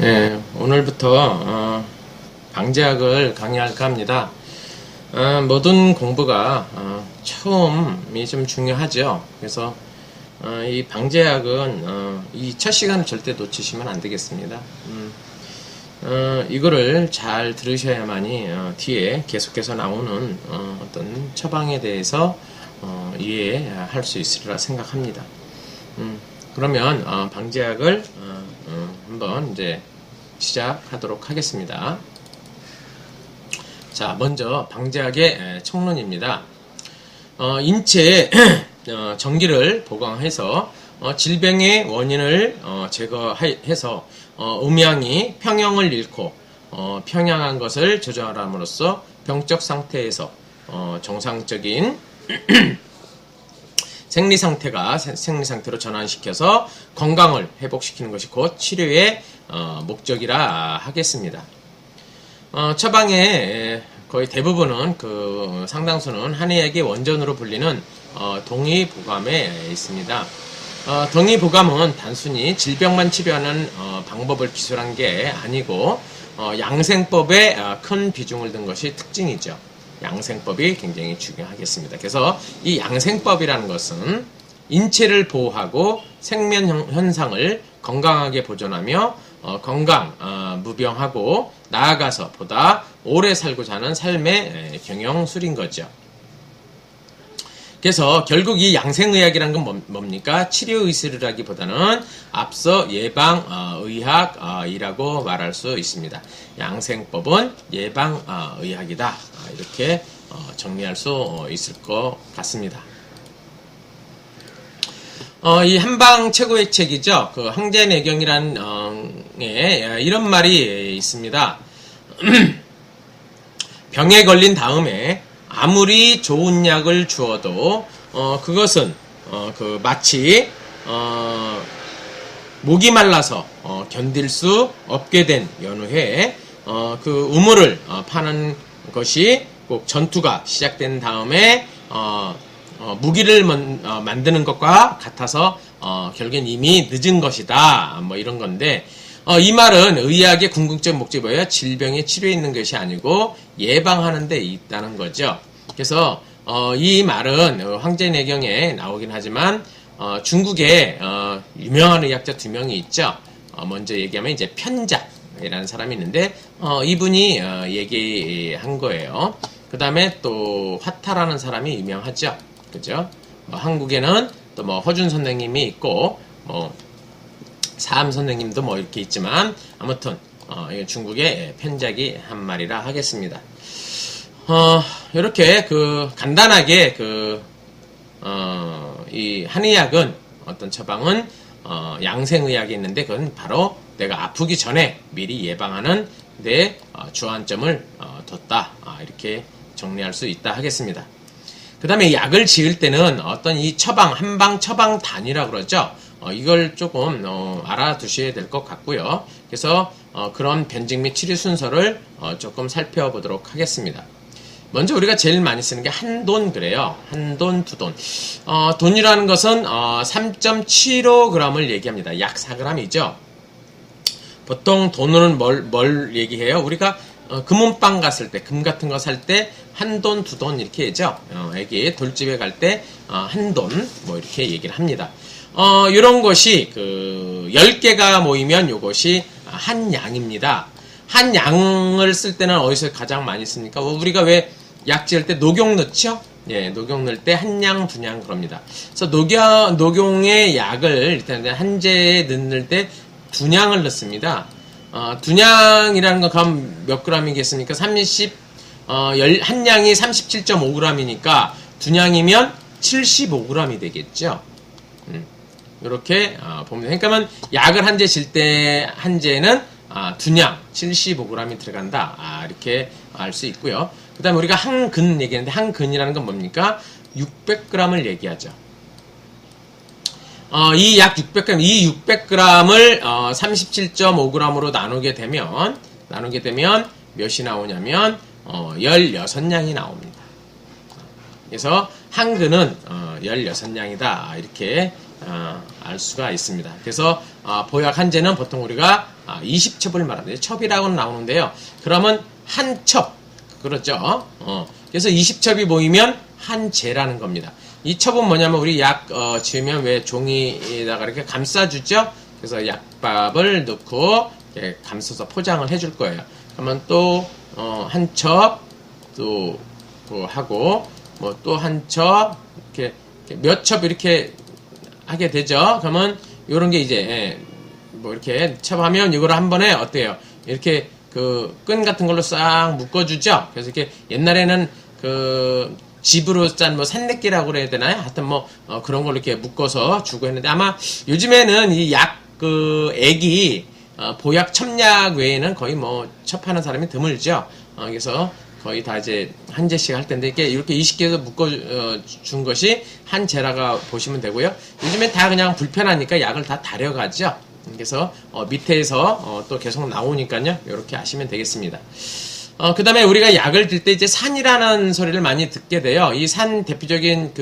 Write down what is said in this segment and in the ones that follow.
네, 오늘부터 방제학을 강의할까 합니다. 모든 공부가 처음이 좀 중요하죠. 그래서 이 방제학은 이 첫 시간을 절대 놓치시면 안 되겠습니다. 이거를 잘 들으셔야만이 뒤에 계속해서 나오는 어떤 처방에 대해서 이해할 수 있으리라 생각합니다. 그러면 방제학을 한번 이제 시작하도록 하겠습니다. 자, 먼저 방제학의 척론입니다. 인체의 전기를 보강해서 질병의 원인을 제거해서 음양이 평형을 잃고 평양한 것을 조절함으로써 병적 상태에서 정상적인 생리 상태로 전환시켜서 건강을 회복시키는 것이 곧 치료의 목적이라 하겠습니다. 처방의 거의 대부분은 상당수는 한의학의 원전으로 불리는 동의보감에 있습니다. 동의보감은 단순히 질병만 치료하는 방법을 기술한 게 아니고 양생법에 큰 비중을 둔 것이 특징이죠. 양생법이 굉장히 중요하겠습니다. 그래서 이 양생법이라는 것은 인체를 보호하고 생면 현상을 건강하게 보존하며 무병하고 나아가서 보다 오래 살고자 하는 삶의 경영술인 거죠. 그래서 결국 이 양생의학이라는 건 뭡니까? 치료의술이라기보다는 앞서 예방의학이라고 말할 수 있습니다. 양생법은 예방의학이다. 이렇게 정리할 수 있을 것 같습니다. 이 한방 최고의 책이죠. 항제내경이라는 이런 말이 있습니다. 병에 걸린 다음에 아무리 좋은 약을 주어도 그것은 마치 목이 말라서 견딜 수 없게 된 연후에 우물을 파는 것이 꼭 전투가 시작된 다음에 무기를 만드는 것과 같아서 결국엔 이미 늦은 것이다. 뭐 이런 건데 이 말은 의학의 궁극적 목적이 뭐예요? 질병의 치료에 있는 것이 아니고 예방하는 데 있다는 거죠. 그래서 이 말은 황제내경에 나오긴 하지만 중국에 유명한 의학자 두 명이 있죠. 먼저 얘기하면 이제 편작이라는 사람이 있는데 이분이 얘기한 거예요. 그 다음에 또 화타라는 사람이 유명하죠. 그죠? 한국에는 또 허준 선생님이 있고 사암 선생님도 이렇게 있지만 아무튼 중국의 편작이 한 말이라 하겠습니다. 이렇게 간단하게 이 한의학은 어떤 처방은 양생의학이 있는데 그건 바로 내가 아프기 전에 미리 예방하는 데 주안점을 뒀다. 이렇게 정리할 수 있다 하겠습니다. 그 다음에 약을 지을 때는 어떤 이 한방 처방단이라고 그러죠. 이걸 조금 알아두셔야 될 것 같고요. 그래서 그런 변증 및 치료 순서를 조금 살펴보도록 하겠습니다. 먼저 우리가 제일 많이 쓰는 게 한돈 그래요. 한돈, 두돈. 돈이라는 것은 3.75g을 얘기합니다. 약 4g이죠. 보통 돈으로는 뭘 얘기해요? 우리가 금은방 갔을 때, 금 같은 거 살 때 한돈, 두돈 이렇게 하죠. 여기 돌집에 갈 때 한돈 이렇게 얘기를 합니다. 이런 것이 10개가 모이면 이것이 한 양입니다. 한 양을 쓸 때는 어디서 가장 많이 씁니까? 우리가 왜 약 지을 때 녹용 넣죠? 예, 녹용 넣을 때 한 양, 두 양 그럽니다. 그래서 녹용의 약을 일단 한제에 넣을 때 2냥을 넣습니다. 2냥이라는 건 그럼 몇 g이겠습니까? 한 양이 37.5g이니까 2냥이면 75g이 되겠죠. 이렇게 보면 그러니까 약을 한제 질 때 한제는 2냥 75g이 들어간다. 이렇게 알 수 있고요. 그 다음에 우리가 한근 얘기했는데 한근이라는 건 뭡니까? 600g을 얘기하죠. 이 약 600g, 이 600g을 37.5g으로 나누게 되면 몇이 나오냐면 16냥이 나옵니다. 그래서 한근은 16냥이다. 이렇게 알 수가 있습니다. 그래서 보약 한제는 보통 우리가 20첩을 말합니다. 첩이라고는 나오는데요. 그러면 한 첩, 그렇죠? 그래서 20첩이 모이면 한 제라는 겁니다. 이 첩은 뭐냐면 우리 약 지으면 왜 종이에다가 이렇게 감싸주죠? 그래서 약밥을 넣고 이렇게 감싸서 포장을 해줄 거예요. 그러면 또 한 첩 또 하고 뭐 또 한 첩 이렇게 몇 첩 이렇게 하게 되죠. 그러면 요런 게 이제 뭐 이렇게 첩하면 이거를 한 번에 어때요? 이렇게 그 끈 같은 걸로 싹 묶어주죠. 그래서 이렇게 옛날에는 그 집으로 짠 뭐 산내끼라고 그래야 되나요? 하여튼 뭐 그런 걸로 이렇게 묶어서 주고 했는데 아마 요즘에는 이 약 그 액이 보약 첩약 외에는 거의 뭐 첩하는 사람이 드물죠. 그래서 거의 다 이제 한 제씩 할 텐데 이렇게 20개에서 묶어 준 것이 한 제라가 보시면 되고요. 요즘엔 다 그냥 불편하니까 약을 다 다려가죠. 그래서 밑에서 또 계속 나오니까요. 이렇게 아시면 되겠습니다. 그 다음에 우리가 약을 들 때 이제 산이라는 소리를 많이 듣게 돼요. 이 산 대표적인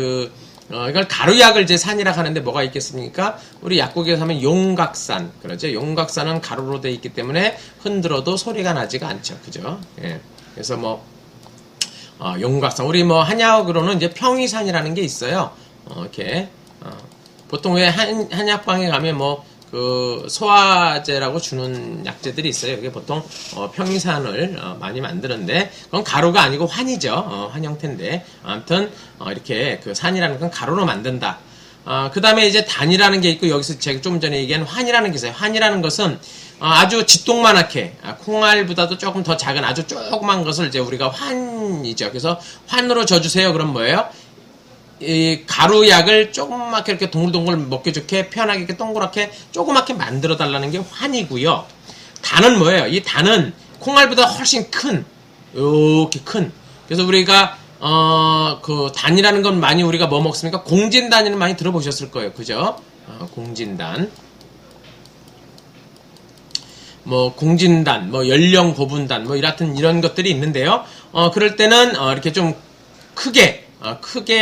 이걸 가루약을 이제 산이라고 하는데 뭐가 있겠습니까? 우리 약국에서 하면 용각산. 그러죠. 용각산은 가루로 되어 있기 때문에 흔들어도 소리가 나지가 않죠. 그죠? 예. 그래서 뭐, 용각산. 우리 뭐 한약으로는 이제 평이산이라는 게 있어요. 이렇게, 보통 왜 한약방에 가면 뭐, 그 소화제라고 주는 약제들이 있어요. 그게 보통 평이산을 많이 만드는데 그건 가루가 아니고 환이죠. 환 형태인데 아무튼 이렇게 그 산이라는 건 가루로 만든다. 그 다음에 이제 단이라는 게 있고 여기서 제가 좀 전에 얘기한 환이라는 게 있어요. 환이라는 것은 아주 쥐똥만하게 콩알보다도 조금 더 작은 아주 조그만 것을 이제 우리가 환이죠. 그래서 환으로 져주세요. 그럼 뭐예요? 이 가루약을 조그맣게 이렇게 동글동글 먹기 좋게 편하게 이렇게 동그랗게 조그맣게 만들어 달라는 게 환이고요. 단은 뭐예요? 이 단은 콩알보다 훨씬 큰 이렇게 큰. 그래서 우리가 그 단이라는 건 많이 우리가 뭐 먹습니까? 공진단이는 많이 들어보셨을 거예요. 그죠? 공진단. 뭐 공진단, 뭐 연령 고분단, 뭐 이런 것들이 있는데요. 그럴 때는 이렇게 좀 크게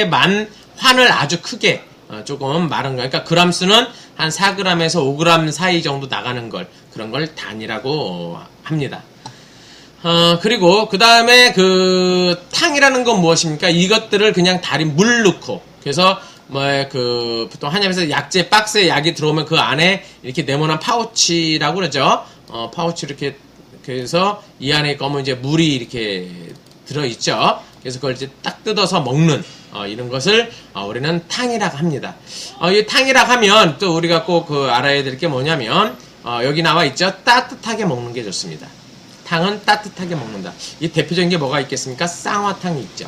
만 환을 아주 크게 조금 마른 거. 그러니까 그람 수는 한 4g에서 5g 사이 정도 나가는 걸 그런 걸 단이라고 합니다. 그리고 그 다음에 그 탕이라는 건 무엇입니까? 이것들을 그냥 달인 물 넣고 그래서 뭐 그 보통 한약에서 약재 박스에 약이 들어오면 그 안에 이렇게 네모난 파우치라고 그러죠. 파우치 이렇게 그래서 이 안에 거면 이제 물이 이렇게 들어 있죠. 그래서 그걸 이제 딱 뜯어서 먹는 이런 것을 우리는 탕이라고 합니다. 이 탕이라고 하면 또 우리가 꼭 알아야 될 게 뭐냐면 여기 나와 있죠. 따뜻하게 먹는 게 좋습니다. 탕은 따뜻하게 먹는다. 이 대표적인 게 뭐가 있겠습니까? 쌍화탕이 있죠.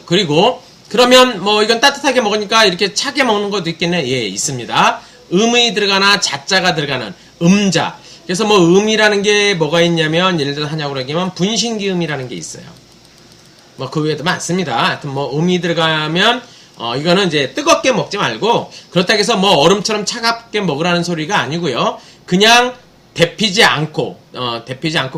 그리고 그러면 뭐 이건 따뜻하게 먹으니까 이렇게 차게 먹는 것도 있겠네. 예, 있습니다. 음이 들어가나 자자가 들어가는 음자. 그래서 뭐 음이라는 게 뭐가 있냐면 예를 들어 한약으로 얘기하면 분신기음이라는 게 있어요. 뭐 그 외에도 많습니다. 하여튼 뭐 음이 들어가면 이거는 이제 뜨겁게 먹지 말고 그렇다고 해서 뭐 얼음처럼 차갑게 먹으라는 소리가 아니고요. 그냥 데피지 않고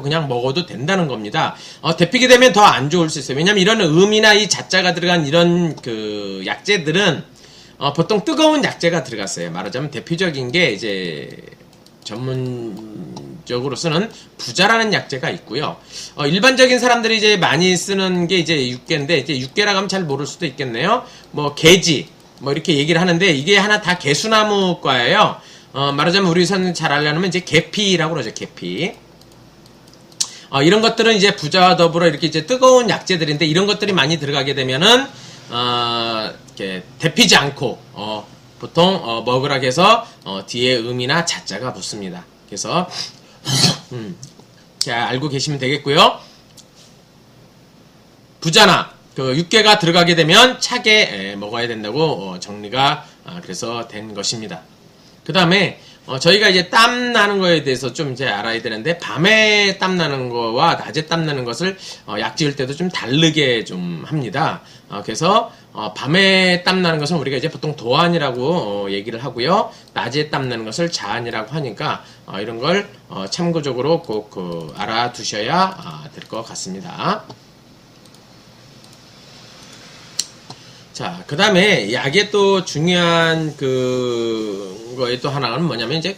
그냥 먹어도 된다는 겁니다. 데피게 되면 더 안 좋을 수 있어요. 왜냐면 이런 음이나 이 자자가 들어간 이런 그 약재들은 보통 뜨거운 약재가 들어갔어요. 말하자면 대표적인 게 이제 전문적으로 쓰는 부자라는 약재가 있고요. 일반적인 사람들이 이제 많이 쓰는 게 이제 육개인데 이제 육개라고 하면 잘 모를 수도 있겠네요. 뭐 개지 뭐 이렇게 얘기를 하는데 이게 하나 다 개수나무과예요. 말하자면 우리 선생님 잘 알려면 이제 계피라고 그러죠. 계피. 이런 것들은 이제 부자와 더불어 이렇게 이제 뜨거운 약재들인데 이런 것들이 많이 들어가게 되면은 이렇게 데피지 않고 보통 먹으라고 해서 뒤에 음이나 자자가 붙습니다. 그래서 자, 알고 계시면 되겠고요. 부자나 그 육개가 들어가게 되면 차게 먹어야 된다고 정리가 그래서 된 것입니다. 그 다음에 저희가 이제 땀 나는 거에 대해서 좀 이제 알아야 되는데 밤에 땀 나는 거와 낮에 땀 나는 것을 약 지을 때도 좀 다르게 좀 합니다. 그래서 밤에 땀 나는 것은 우리가 이제 보통 도안이라고 얘기를 하고요. 낮에 땀 나는 것을 자안이라고 하니까 이런 걸 참고적으로 꼭 알아두셔야 될 것 같습니다. 자, 그 다음에 약의 또 중요한 거에 또 하나는 뭐냐면 이제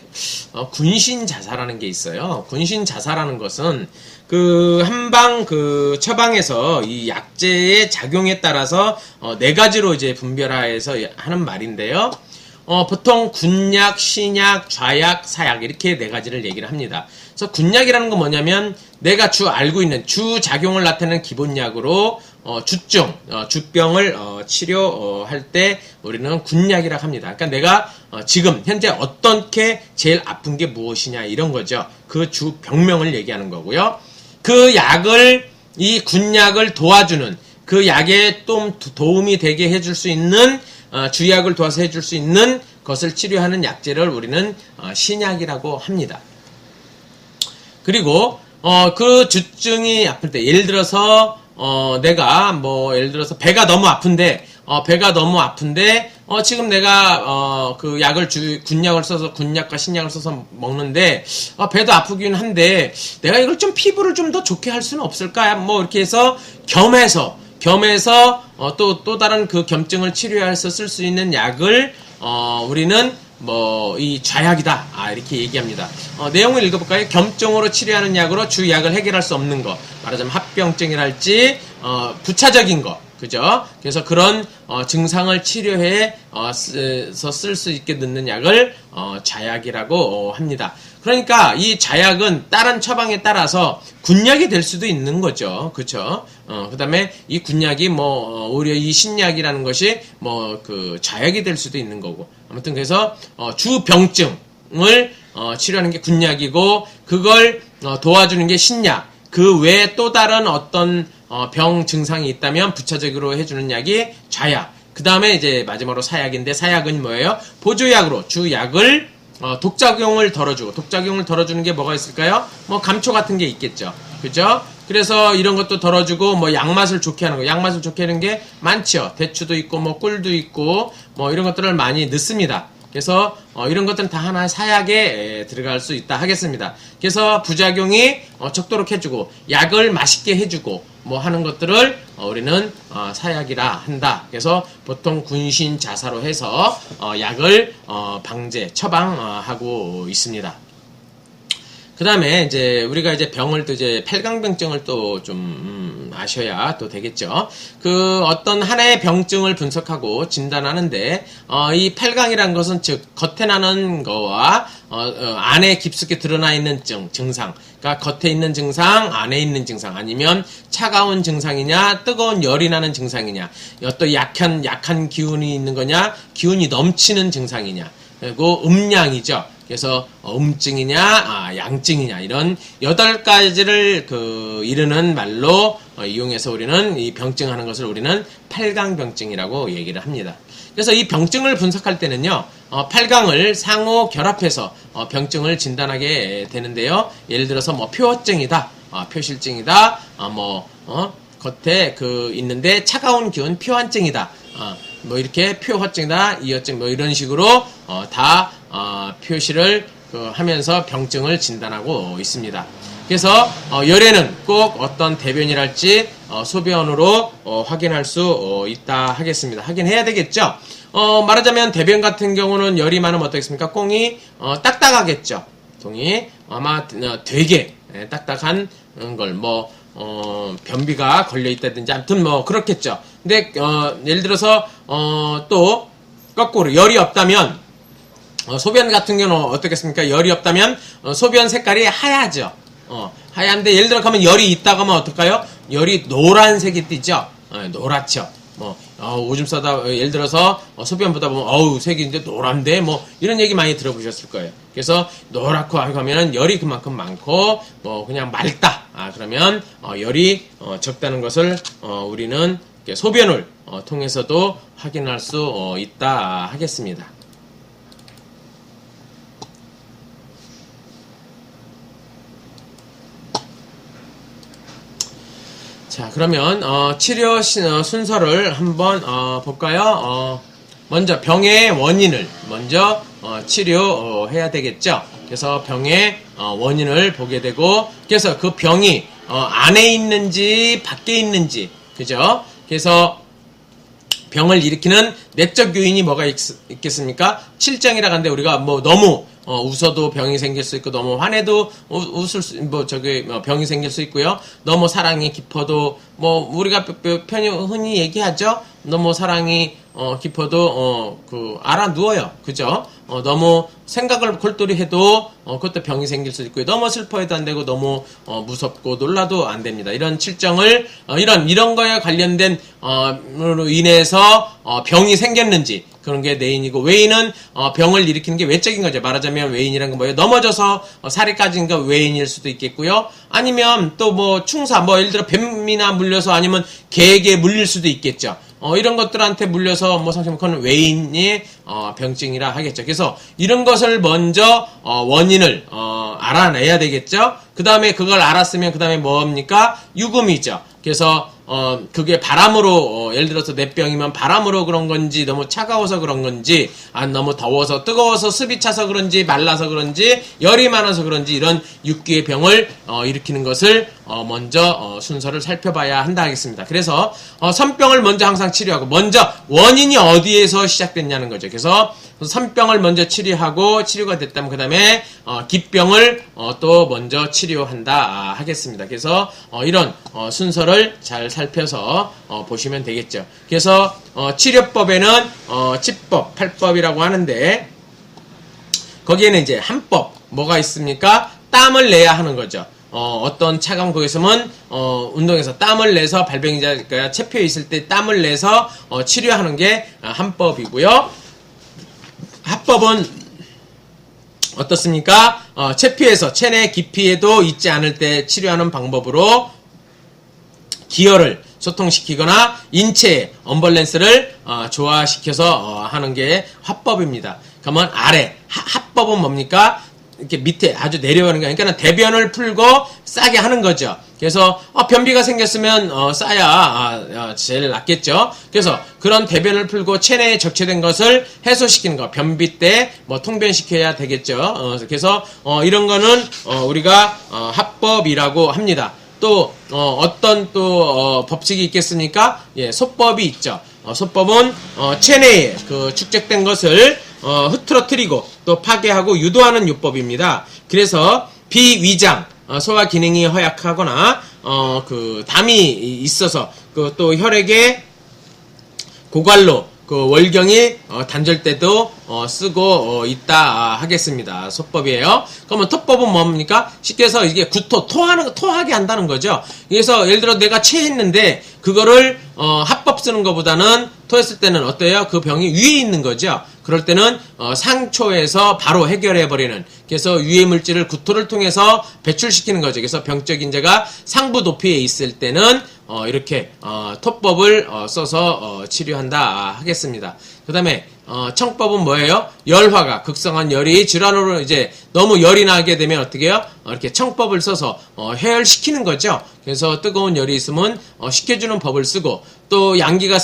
군신 자사라는 게 있어요. 군신 자사라는 것은 그 한방 그 처방에서 이 약제의 작용에 따라서 네 가지로 이제 분별해서 하는 말인데요. 보통 군약, 신약, 좌약, 사약 이렇게 네 가지를 얘기를 합니다. 그래서 군약이라는 건 뭐냐면 내가 알고 있는 주작용을 나타내는 기본약으로 주병을 치료할 때 우리는 군약이라고 합니다. 그러니까 내가 지금 현재 어떻게 제일 아픈 게 무엇이냐 이런 거죠. 그 주병명을 얘기하는 거고요. 그 약을 이 군약을 도와주는 그 약에 좀 도움이 되게 해줄 수 있는 주약을 도와서 해줄 수 있는 것을 치료하는 약제를 우리는 신약이라고 합니다. 그리고 그 주증이 아플 때 예를 들어서 내가 예를 들어서 배가 너무 아픈데 지금 내가 그 약을 군약을 써서 군약과 신약을 써서 먹는데 배도 아프긴 한데 내가 이걸 좀 피부를 좀 더 좋게 할 수는 없을까? 이렇게 해서 겸해서 또 다른 그 겸증을 치료해서 쓸 수 있는 약을 우리는 이 좌약이다 이렇게 얘기합니다. 내용을 읽어볼까요? 겸증으로 치료하는 약으로 주약을 해결할 수 없는 거, 말하자면 합병증이랄지 부차적인 거, 그죠? 그래서 그런 증상을 치료해서 쓸 수 있게 넣는 약을 좌약이라고 합니다. 그러니까 이 좌약은 다른 처방에 따라서 군약이 될 수도 있는 거죠. 그쵸? 그 다음에 이 군약이 오히려 이 신약이라는 것이 그 좌약이 될 수도 있는 거고. 아무튼 그래서 주병증을 치료하는 게 군약이고, 그걸 도와주는 게 신약. 그 외에 또 다른 어떤 병 증상이 있다면 부차적으로 해주는 약이 좌약. 그 다음에 이제 마지막으로 사약인데, 사약은 뭐예요? 보조약으로 주약을 독작용을 덜어주고, 독작용을 덜어주는 게 뭐가 있을까요? 감초 같은 게 있겠죠. 그죠? 그래서 이런 것도 덜어주고, 양맛을 좋게 하는 거. 양맛을 좋게 하는 게 많죠. 대추도 있고, 꿀도 있고, 이런 것들을 많이 넣습니다. 그래서 이런 것들은 다 하나의 사약에 들어갈 수 있다 하겠습니다. 그래서 부작용이 적도록 해주고, 약을 맛있게 해주고, 하는 것들을 우리는 사약이라 한다. 그래서 보통 군신 자사로 해서 약을 방제, 처방하고 있습니다. 그 다음에 이제 우리가 이제 병을 또 이제 팔강병증을 또 좀 아셔야 또 되겠죠. 그 어떤 하나의 병증을 분석하고 진단하는데 이 팔강이라는 것은 즉 겉에 나는 거와 안에 깊숙이 드러나 있는 증상, 그러니까 겉에 있는 증상, 안에 있는 증상, 아니면 차가운 증상이냐, 뜨거운 열이 나는 증상이냐, 어떤 약한 기운이 있는 거냐, 기운이 넘치는 증상이냐, 그리고 음양이죠. 그래서 음증이냐, 양증이냐, 이런 8가지를 이르는 말로 이용해서 우리는 이 병증하는 것을 우리는 팔강병증이라고 얘기를 합니다. 그래서 이 병증을 분석할 때는요, 8강을 상호 결합해서 병증을 진단하게 되는데요. 예를 들어서 표어증이다, 표실증이다, 겉에 있는데 차가운 기운 표환증이다, 이렇게 표허증이다, 이어증, 이런 식으로 다 표시를 하면서 병증을 진단하고 있습니다. 그래서 열에는 꼭 어떤 대변이랄지 소변으로 확인할 수 있다 하겠습니다. 확인해야 되겠죠. 말하자면 대변 같은 경우는 열이 많으면 어떻겠습니까? 꽁이 딱딱하겠죠. 동이 아마 되게 딱딱한 걸 변비가 걸려 있다든지 아무튼 그렇겠죠. 근데 예를 들어서 또 거꾸로 열이 없다면 소변 같은 경우는 어떻겠습니까? 열이 없다면 소변 색깔이 하얗죠. 하얀데 예를 들어 가면 열이 있다고 하면 어떨까요? 열이 노란색이 띠죠. 노랗죠. 오줌 싸다 예를 들어서 소변 보다 보면 색이 이제 노란데 이런 얘기 많이 들어보셨을 거예요. 그래서 노랗고 하면은 열이 그만큼 많고 그냥 맑다. 그러면 열이 적다는 것을 우리는 소변을 통해서도 확인할 수 있다 하겠습니다. 자, 그러면 치료 순서를 한번 볼까요? 먼저 병의 원인을 먼저 치료해야 되겠죠. 그래서 병의 원인을 보게 되고, 그래서 그 병이 안에 있는지 밖에 있는지, 그죠? 그래서 병을 일으키는 내적 요인이 뭐가 있겠습니까? 칠정이라 하는데 우리가 뭐 너무 웃어도 병이 생길 수 있고, 너무 화내도 병이 생길 수 있고요. 너무 사랑이 깊어도, 우리가 흔히 얘기하죠? 너무 사랑이, 깊어도, 알아 누워요. 그죠? 너무 생각을 골똘히 해도, 그것도 병이 생길 수 있고요. 너무 슬퍼해도 안 되고, 너무, 무섭고 놀라도 안 됩니다. 이런 칠정을, 이런 거에 관련된, 으로 인해서, 병이 생겼는지, 그런 게 내인이고, 외인은 병을 일으키는 게 외적인 거죠. 말하자면 외인이란 건 뭐예요? 넘어져서 살이 까진 거 외인일 수도 있겠고요. 아니면 또 충사, 예를 들어 뱀이나 물려서, 아니면 개에게 물릴 수도 있겠죠. 이런 것들한테 물려서 그건 외인의 병증이라 하겠죠. 그래서 이런 것을 먼저 원인을 알아내야 되겠죠. 그 다음에 그걸 알았으면 그 다음에 뭡니까? 유금이죠. 그래서 그게 바람으로, 예를 들어서 내 병이면 바람으로 그런 건지, 너무 차가워서 그런 건지, 너무 더워서, 뜨거워서 습이 차서 그런지, 말라서 그런지, 열이 많아서 그런지, 이런 육기의 병을 일으키는 것을 먼저 순서를 살펴봐야 한다 하겠습니다. 그래서 선병을 먼저 항상 치료하고, 먼저 원인이 어디에서 시작됐냐는 거죠. 그래서 선병을 먼저 치료하고, 치료가 됐다면 그 다음에 기병을 또 먼저 치료한다 하겠습니다. 그래서 이런 순서를 잘 살펴서 보시면 되겠죠. 그래서 치료법에는 치법, 팔법이라고 하는데, 거기에는 이제 한법 뭐가 있습니까? 땀을 내야 하는 거죠. 어떤 차가운 곳에서는 운동에서 땀을 내서 발병자가 체표해 있을 때 땀을 내서 치료하는 게 한법이고요. 합법은 어떻습니까? 체피에서 체내 깊이에도 있지 않을 때 치료하는 방법으로 기혈을 소통시키거나 인체의 언밸런스를 조화시켜서 하는 게 합법입니다. 그러면 아래 합법은 뭡니까? 이렇게 밑에 아주 내려오는 거예요. 그러니까 대변을 풀고 싸게 하는 거죠. 그래서 변비가 생겼으면 싸야 제일 낫겠죠. 그래서 그런 대변을 풀고 체내에 적체된 것을 해소시키는 거, 변비 때 통변시켜야 되겠죠. 그래서 이런 거는 우리가 합법이라고 합니다. 또 어떤 또 법칙이 있겠습니까? 예, 소법이 있죠. 소법은 체내에 그 축적된 것을 흐트러뜨리고 또 파괴하고 유도하는 요법입니다. 그래서 비위장, 소화 기능이 허약하거나 그 담이 있어서 그 또 혈액에 고갈로 그 월경이 단절때도 쓰고 있다 하겠습니다. 소법이에요. 그러면 토법은 뭡니까? 쉽게 해서 이게 토하게 한다는 거죠. 그래서 예를 들어 내가 체했는데 그거를 합법 쓰는 것보다는 토했을 때는 어때요? 그 병이 위에 있는 거죠. 그럴 때는 상초에서 바로 해결해버리는, 그래서 유해 물질을 구토를 통해서 배출시키는 거죠. 그래서 병적 인자가 상부 높이에 있을 때는 이렇게 토법을 써서 치료한다 하겠습니다. 그 다음에 청법은 뭐예요? 열화가 극성한 열이 질환으로 이제 너무 열이 나게 되면 어떻게 해요? 이렇게 청법을 써서 해열시키는 거죠. 그래서 뜨거운 열이 있으면 식혀주는 법을 쓰고, 또 양기가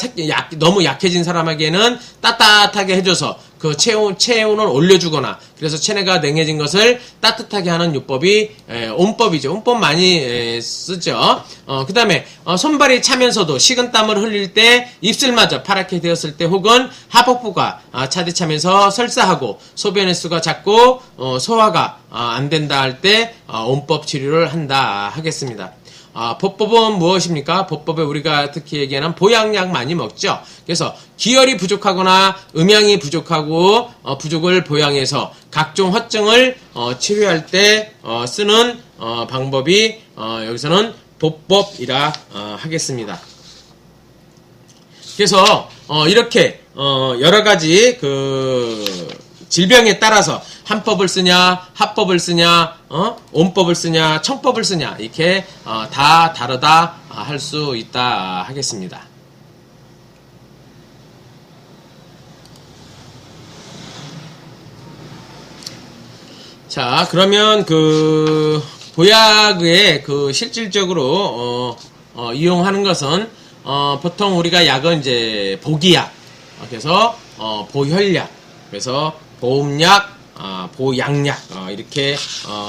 너무 약해진 사람에게는 따뜻하게 해줘서 그 체온을 올려주거나, 그래서 체내가 냉해진 것을 따뜻하게 하는 요법이 온법이죠. 온법 많이 쓰죠. 그 다음에 손발이 차면서도 식은땀을 흘릴 때, 입술마저 파랗게 되었을 때, 혹은 하복부가 차디 차면서 설사하고 소변 횟수가 작고 소화가 안 된다 할 때 온법 치료를 한다 하겠습니다. 보법은 무엇입니까? 보법에 우리가 특히 얘기하는 보양약 많이 먹죠. 그래서 기혈이 부족하거나 음양이 부족하고 부족을 보양해서 각종 허증을 치료할 때 쓰는 방법이 여기서는 보법이라 하겠습니다. 그래서 이렇게 여러 가지 그 질병에 따라서 한법을 쓰냐, 합법을 쓰냐, 온법을 쓰냐, 청법을 쓰냐, 이렇게 다 다르다 할 수 있다 하겠습니다. 자, 그러면 그 보약의 그 실질적으로 이용하는 것은 보통 우리가 약은 이제 보기약, 그래서 보혈약, 그래서 보음약, 보양약 이렇게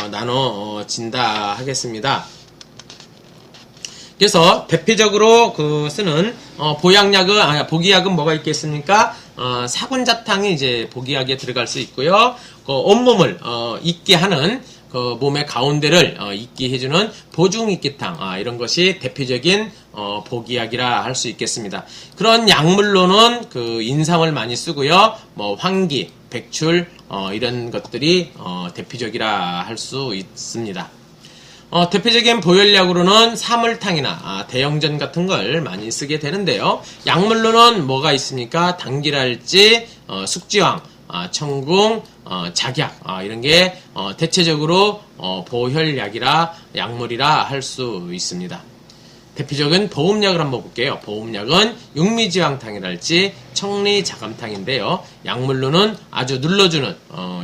나눠진다 하겠습니다. 그래서 대표적으로 그 쓰는 복이약은 뭐가 있겠습니까? 사군자탕이 이제 복이약에 들어갈 수 있고요. 온몸을 잊게 하는 그 몸의 가운데를 잊게 해주는 보중익기탕, 이런 것이 대표적인 복이약이라 할 수 있겠습니다. 그런 약물로는 그 인삼을 많이 쓰고요. 뭐 황기, 백출 이런 것들이 대표적이라 할 수 있습니다. 대표적인 보혈약으로는 사물탕이나 대형전 같은 걸 많이 쓰게 되는데요. 약물로는 뭐가 있습니까? 당귀랄지, 숙지황, 청궁, 작약, 이런 게 대체적으로 보혈약이라 약물이라 할 수 있습니다. 대표적인 보음약을 한번 볼게요. 보음약은 육미지황탕이랄지 청리자감탕인데요. 약물로는 아주 눌러주는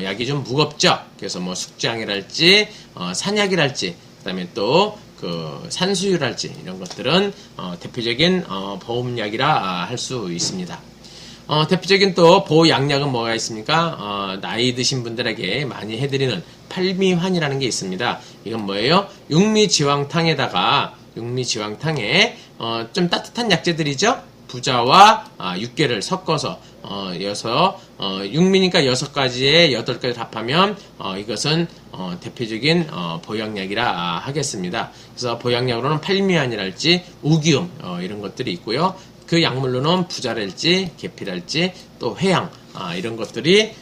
약이 좀 무겁죠. 그래서 뭐 숙지황이랄지 산약이랄지 그 다음에 또 그 산수유랄지 이런 것들은 대표적인 보음약이라 할 수 있습니다. 대표적인 또 보양약은 뭐가 있습니까? 나이 드신 분들에게 많이 해드리는 팔미환이라는 게 있습니다. 이건 뭐예요? 육미지황탕에 좀 따뜻한 약재들이죠? 부자와 육개를 섞어서 육미니까 6가지에 8가지를 합하면 이것은 대표적인 보양약이라 하겠습니다. 그래서 보양약으로는 팔미환이랄지 우기음 이런 것들이 있고요. 그 약물로는 부자랄지 계피랄지 또 회양 이런 것들이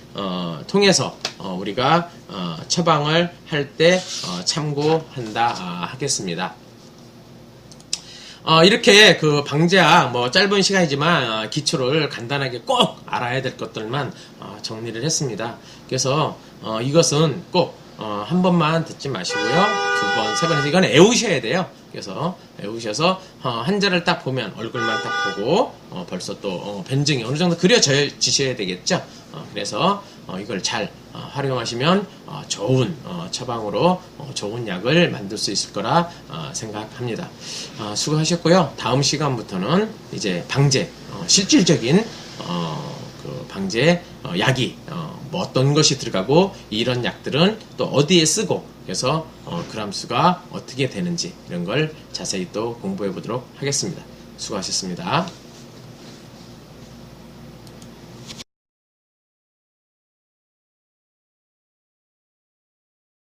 통해서 우리가 처방을 할 때 참고한다 하겠습니다. 이렇게 그 방제약 뭐 짧은 시간이지만 기초를 간단하게 꼭 알아야 될 것들만 정리를 했습니다. 그래서 이것은 꼭 한 번만 듣지 마시고요. 2번, 3번 해서 이건 애우셔야 돼요. 그래서 애우셔서 한자를 딱 보면 얼굴만 딱 보고 벌써 또 변증이 어느 정도 그려지셔야 되겠죠. 그래서 이걸 잘 활용하시면 좋은 처방으로 좋은 약을 만들 수 있을 거라 생각합니다. 수고하셨고요. 다음 시간부터는 이제 방제, 실질적인 그 방제 약이 뭐 어떤 것이 들어가고 이런 약들은 또 어디에 쓰고 그래서 그람수가 어떻게 되는지 이런 걸 자세히 또 공부해 보도록 하겠습니다. 수고하셨습니다.